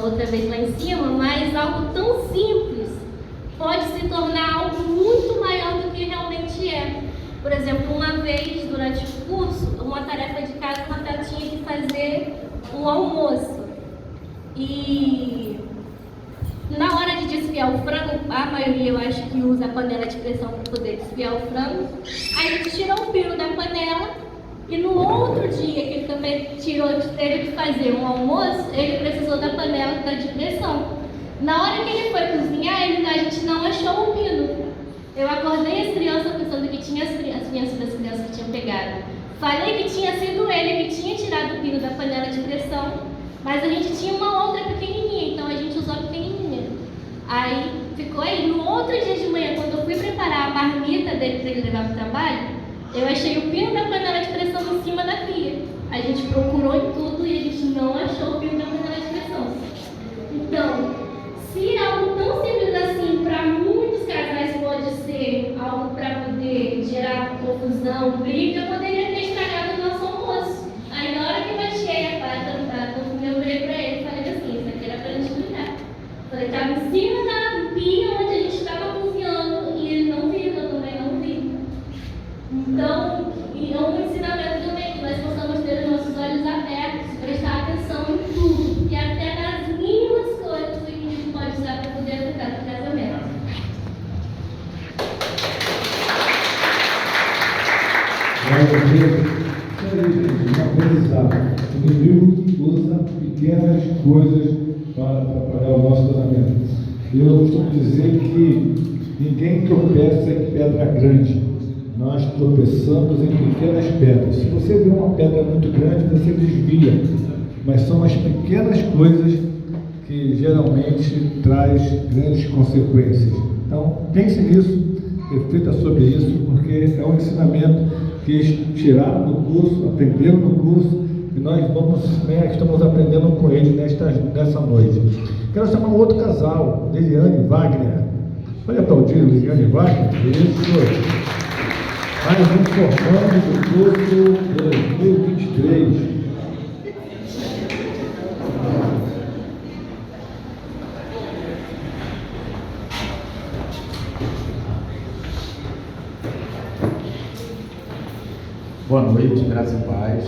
outra vez lá em cima, mas algo tão simples pode se tornar algo muito maior do que realmente é. Por exemplo, uma vez durante o curso, uma tarefa de casa, a Rafael tinha que fazer um almoço. E na hora de desfiar o frango, a maioria eu acho que usa a panela de pressão para poder desfiar o frango. Aí a gente tirou o pino da panela e no outro dia que ele também teve que fazer um almoço, ele precisou da panela de pressão. Na hora que ele foi cozinhar, a gente não achou o pino. Eu acordei as crianças pensando que tinha as crianças das crianças que tinham pegado. Falei que tinha sido ele que tinha tirado o pino da panela de pressão, mas a gente tinha uma outra pequenininha, então a gente usou a pequenininha. Aí ficou aí. No outro dia de manhã, quando eu fui preparar a marmita dele para ele levar para o trabalho, eu achei o pino da panela de pressão em cima da pia. A gente procurou em tudo e a gente não achou o pino da panela de pressão. Então, se algo tão simples assim, para muitos casais pode ser algo para poder gerar confusão, briga, poderia ter estragado o nosso almoço. Aí na hora que eu baixei a pata, eu olhei para ele e falei assim, isso aqui era para a gente brincar. Falei, estava em cima da pia onde a gente estava cozinhando e ele não viu, eu também não vi. Então, é um ensinamento também que nós possamos ter os nossos olhos abertos, prestar atenção em tudo, e até nas mínimas coisas que a gente pode usar para poder ajudar no casamento. Uma coisa, o inimigo usa pequenas coisas para atrapalhar o nosso casamento. Eu costumo dizer que ninguém tropeça em pedra grande. Nós tropeçamos em pequenas pedras. Se você vê uma pedra muito grande, você desvia. Mas são as pequenas coisas que geralmente traz grandes consequências. Então, pense nisso, reflita sobre isso, porque é um ensinamento que tiraram do curso, aprenderam no curso, e nós estamos aprendendo com ele nessa noite. Quero chamar um outro casal, Liliane Wagner. Olha para o dia, Liliane Wagner. Isso. Mais um formando do curso 2023. Boa noite, graça e paz.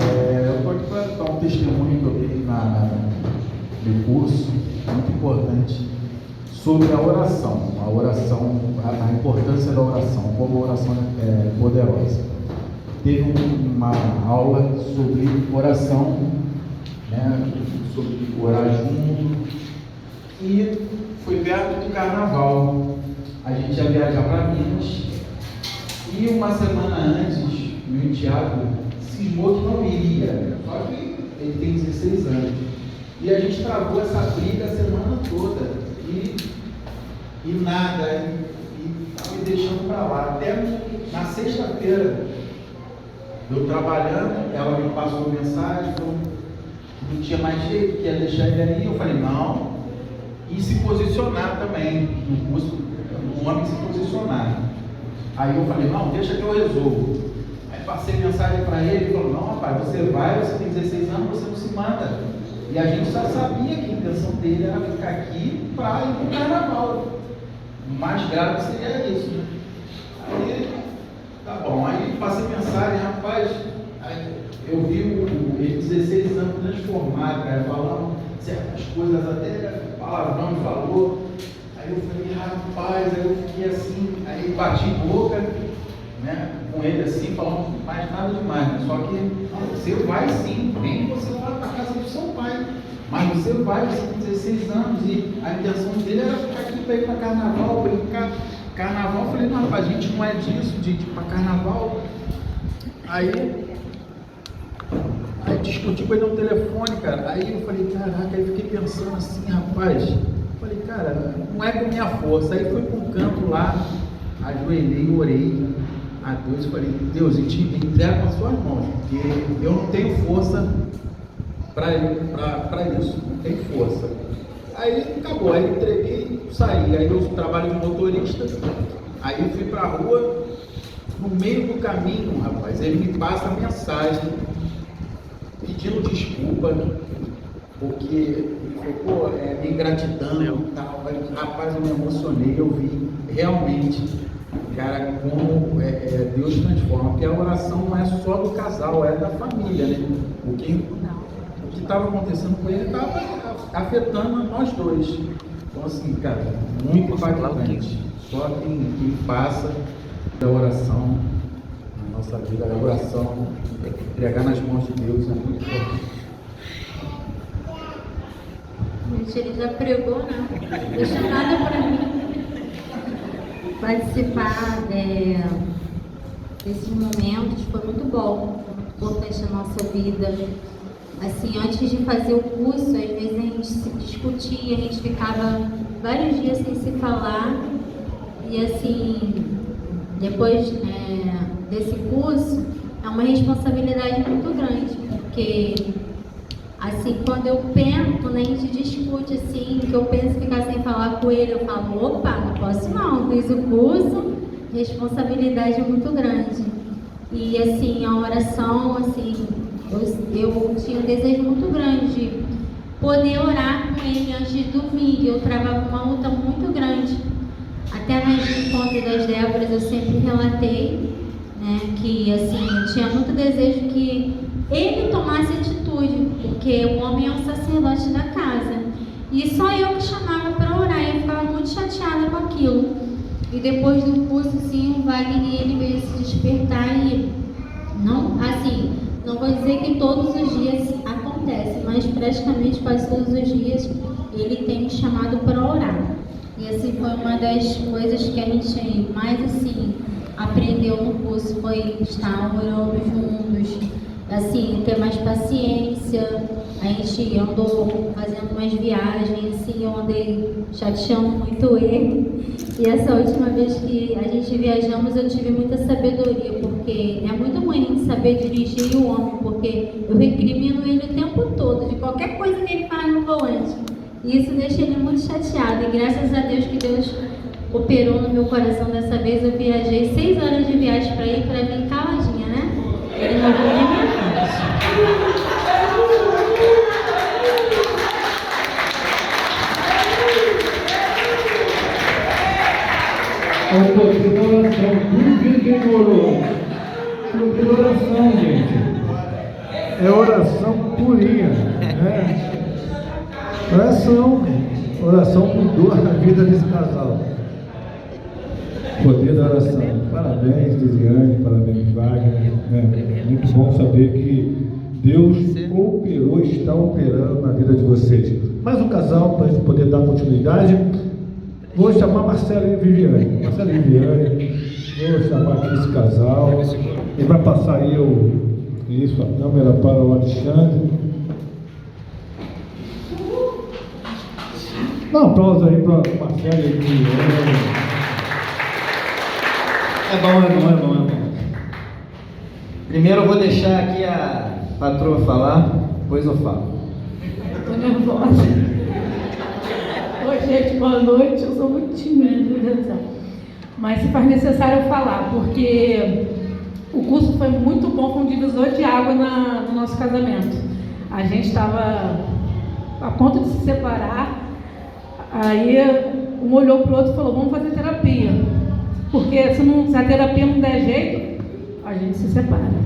Eu estou aqui para dar um testemunho que eu tenho no curso, muito importante, sobre a oração, a importância da oração, como a oração é poderosa. Teve uma aula sobre oração, né, sobre orar junto, e foi perto do carnaval. A gente ia viajar para Minas. E uma semana antes, meu enteado cismou que não iria, só que ele tem 16 anos. E a gente travou essa briga a semana toda, e nada, e estava me deixando para lá. Até na sexta-feira, eu trabalhando, ela me passou mensagem, não tinha mais jeito, que ia deixar ele ali. Eu falei, não, e se posicionar também, no curso, o homem se posicionar. Aí eu falei, não, deixa que eu resolvo. Aí passei mensagem para ele, ele falou, não rapaz, você tem 16 anos, você não se manda. E a gente já sabia que a intenção dele era ficar aqui para ir para o carnaval. O mais grave seria isso, né? Aí, tá bom, aí passei mensagem, rapaz, aí eu vi ele 16 anos transformado, cara, falando certas coisas, até palavrão falou. Aí eu falei, rapaz, aí eu fiquei assim, aí bati boca, né, com ele assim, falando mais nada demais, né? Só que não, você vai sim, nem você vai para a casa do seu pai, mas você tem 16 anos e a intenção dele era ficar aqui para ir para carnaval, brincar. Carnaval, eu falei, não, rapaz, a gente não é disso, de ir para carnaval. Aí discuti com ele no telefone, cara. Aí eu falei, caraca, aí fiquei pensando assim, rapaz. Falei, cara, não é com minha força. Aí fui para um canto lá, ajoelhei, orei a Deus e falei, Deus, eu te entrego nas suas mãos, porque eu não tenho força para isso, não tenho força. Aí acabou, aí entreguei, saí. Aí eu trabalho de motorista, aí eu fui para a rua, no meio do caminho, rapaz, ele me passa a mensagem pedindo desculpa, porque ele falou, pô, minha gratidão e tal. Aí, rapaz, eu me emocionei, eu vi realmente, cara, como Deus transforma, porque a oração não é só do casal, é da família, né? O que estava acontecendo com ele estava afetando nós dois. Então, assim, cara, muito impactante. Só quem passa da oração na nossa vida, a oração, entregar nas mãos de Deus é muito importante. Gente, ele já pregou, não deixa nada para mim. Participar desses momentos foi muito bom, foi muito importante na nossa vida. Assim, antes de fazer o curso, às vezes a gente se discutia, a gente ficava vários dias sem se falar. E assim, depois desse curso, é uma responsabilidade muito grande, porque assim, quando a gente discute assim, que eu penso em ficar sem falar com ele, eu falo, opa, não posso não, fiz o curso, responsabilidade muito grande. E assim, a oração, assim, eu tinha um desejo muito grande de poder orar com ele antes de dormir. Eu travava uma luta muito grande. Até nas encontros das Déboras eu sempre relatei, né, que assim, eu tinha muito desejo que ele tomasse atitude, porque o homem é um sacerdote da casa. E só eu que chamava para orar, e eu ficava muito chateada com aquilo. E depois do curso, sim, o Wagner, ele veio se despertar e não, assim, não vou dizer que todos os dias acontece, mas praticamente quase todos os dias ele tem me chamado para orar. E assim, foi uma das coisas que a gente mais, assim, aprendeu no curso, foi estar orando juntos, assim, ter mais paciência. A gente andou fazendo umas viagens, assim, eu andei chateando muito ele. E essa última vez que a gente viajamos, eu tive muita sabedoria, porque é muito ruim saber dirigir o homem, porque eu recrimino ele o tempo todo, de qualquer coisa que ele faz no volante. E isso deixa ele muito chateado. E graças a Deus que Deus operou no meu coração dessa vez. Eu viajei 6 horas de viagem para ir, para vir caladinha, né? Ele não viu nem minha casa. O poder da oração, tudo quem orou. O poder da oração, gente. É oração purinha, né? Oração mudou a vida desse casal. Poder da oração. Parabéns, Lisiane, parabéns, Wagner. Muito bom saber que Deus operou e está operando na vida de vocês. Mais um casal, para a gente poder dar continuidade. Vou chamar Marcelo e Viviane. Marcelo e Viviane, vou chamar aqui esse casal. Ele vai passar aí a câmera para o Alexandre. Dá um aplauso aí para o Marcelo e Viviane. É bom. Primeiro eu vou deixar aqui a patroa falar, depois eu falo. Estou nervosa. Oi, gente, boa noite. Eu sou muito tímida, meu Deus do céu. Mas se faz necessário eu falar, porque o curso foi muito bom, foi um divisor de água no nosso casamento. A gente estava a ponto de se separar, aí um olhou para o outro e falou, vamos fazer terapia. Porque se a terapia não der jeito, a gente se separa.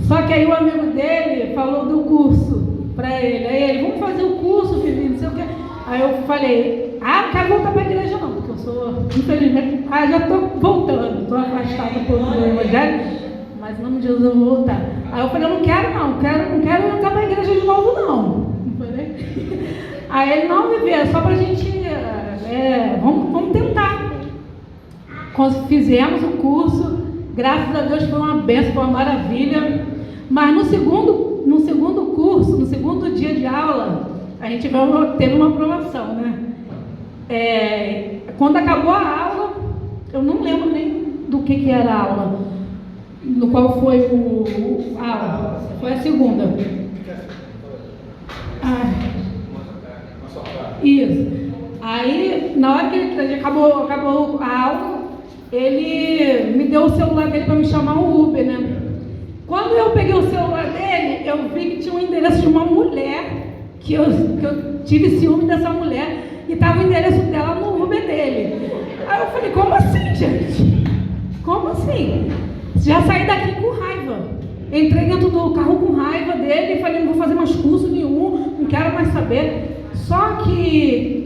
Só que aí o amigo dele falou do curso para ele. Aí ele, vamos fazer o curso, filho, não sei o quê. Aí eu falei, não quero voltar para a igreja não, porque eu sou, infelizmente, já estou voltando, estou afastada um pouco do evangelho, mas em nome de Jesus eu vou voltar. Aí eu falei, eu não quero entrar para a igreja de novo não. Aí ele, não, Viver, só para a gente, vamos tentar. Fizemos o curso, graças a Deus foi uma bênção, foi uma maravilha, mas no segundo curso, no segundo dia de aula, a gente teve uma aprovação, né? Quando acabou a aula, eu não lembro nem do que era a aula, no qual foi a aula, foi a segunda. Isso. Aí, na hora que acabou a aula, ele me deu o celular dele para me chamar um Uber, né? Quando eu peguei o celular dele, eu vi que tinha um endereço de uma mulher que eu tive ciúme dessa mulher e estava o endereço dela no Uber dele. Aí eu falei, como assim, gente? Como assim? Já saí daqui com raiva. Entrei dentro do carro com raiva dele e falei, não vou fazer mais curso nenhum, não quero mais saber. Só que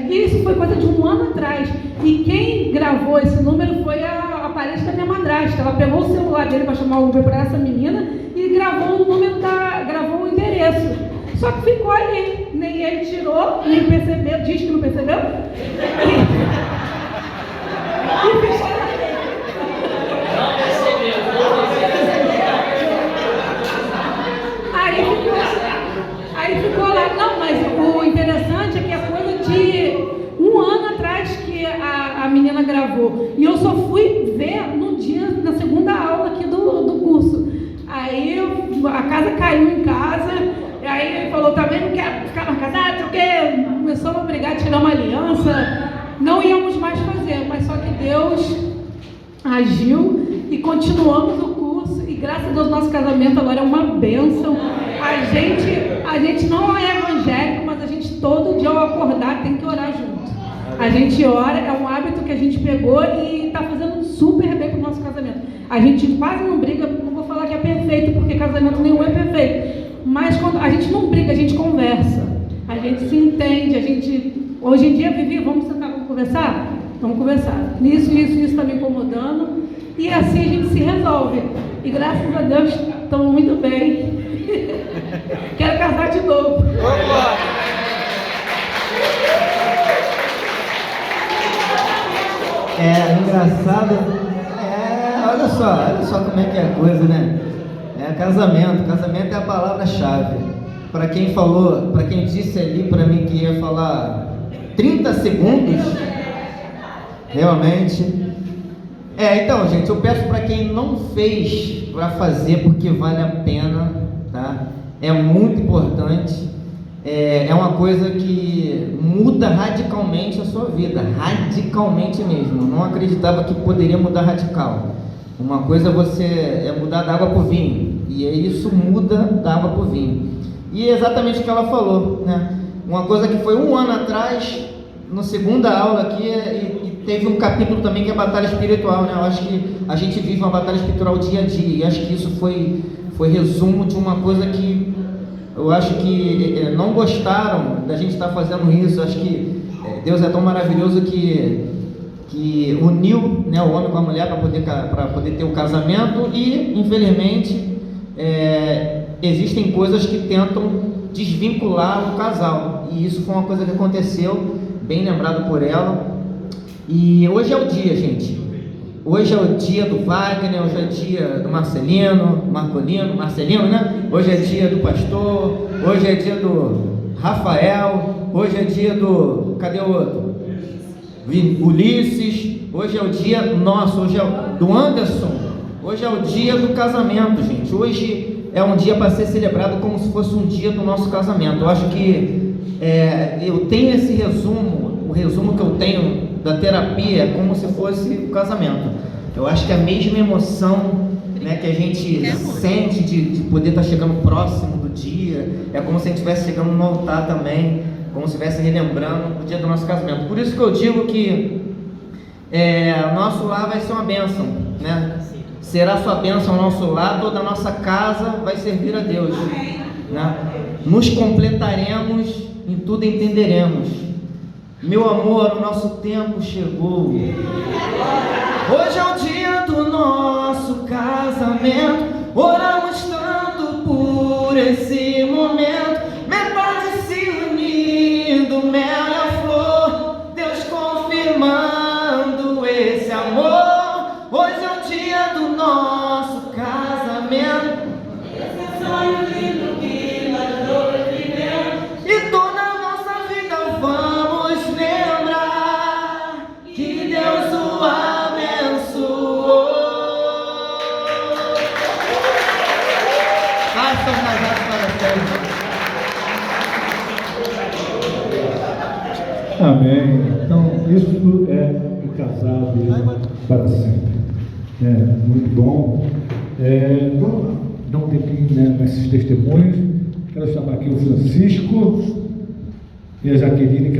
isso foi coisa de 1 ano atrás. E quem gravou esse número foi a parente da minha madrasta. Ela pegou o celular dele para chamar o Uber para essa menina e gravou o número gravou o endereço. Só que ficou ali. Nem ele tirou, nem percebeu, diz que não percebeu. E ficou lá. Aí ficou lá. Não, mas o interessante é que é coisa de 1 ano atrás que a menina gravou. E eu só fui ver no dia, na segunda aula aqui do curso. Aí a casa caiu em casa. E aí ele falou, também não quero ficar mais casado, porque começou a me obrigar a tirar uma aliança. Não íamos mais fazer, mas só que Deus agiu e continuamos o curso. E graças a Deus nosso casamento agora é uma bênção. A gente não é evangélico, mas a gente todo dia ao acordar tem que orar junto. A gente ora, é um hábito que a gente pegou e está fazendo super bem para o nosso casamento. A gente quase não briga, não vou falar que é perfeito, porque casamento nenhum é perfeito. Mas quando a gente não briga, a gente conversa. A gente se entende, a gente... Hoje em dia, Vivi, vamos sentar, vamos conversar? Vamos conversar. Isso está me incomodando. E assim a gente se resolve. E graças a Deus, estamos muito bem. Quero casar de novo. Engraçado. Olha só como é que é a coisa, né? Casamento. Casamento é a palavra-chave. Para quem disse ali para mim que ia falar 30 segundos, realmente. Então, gente, eu peço para quem não fez para fazer, porque vale a pena, tá? É muito importante. É uma coisa que muda radicalmente a sua vida, radicalmente mesmo. Eu não acreditava que poderia mudar radical. Uma coisa é mudar da água para o vinho, e isso muda da água para o vinho. E é exatamente o que ela falou, né? Uma coisa que foi 1 ano atrás, na segunda aula aqui, e teve um capítulo também que é batalha espiritual, né? Eu acho que a gente vive uma batalha espiritual dia a dia, e acho que isso foi resumo de uma coisa que eu acho que não gostaram da gente estar fazendo isso. Eu acho que Deus é tão maravilhoso que uniu, né, o homem com a mulher para poder ter o casamento, e infelizmente existem coisas que tentam desvincular o casal, e isso foi uma coisa que aconteceu, bem lembrado por ela. E hoje é o dia, gente. Hoje é o dia do Wagner, hoje é o dia do Marcelino, né? Hoje é dia do pastor, hoje é dia do Rafael, hoje é dia do... Cadê o outro? Ulisses. Hoje é o dia nosso, hoje é do Anderson. Hoje é o dia do casamento, gente. Hoje é um dia para ser celebrado como se fosse um dia do nosso casamento. Eu acho que eu tenho esse resumo, o resumo que eu tenho da terapia é como se fosse o casamento. Eu acho que a mesma emoção, né, que a gente sente de poder estar chegando próximo do dia, é como se a gente estivesse chegando no altar também, como se estivesse relembrando o dia do nosso casamento. Por isso que eu digo que o nosso lar vai ser uma bênção, né? Será sua bênção ao nosso lar, toda a nossa casa vai servir a Deus, né? Nos completaremos, em tudo entenderemos. Meu amor, o nosso tempo chegou. Hoje é o dia do nosso casamento. Oramos tanto por esse momento. Metade se unindo, mel e a flor. Deus confirmando esse amor. Hoje é o dia do nosso casamento. Esse sonho lindo que nós dois vivemos. E toda a nossa vida vamos lembrar que Deus o abençoou. Façam casados para sempre. Amém. Então, isso é o casado para sempre. Muito bom. Vamos dar um tempinho, né, nesses testemunhos. Quero chamar aqui o Francisco e a Jaqueline, que é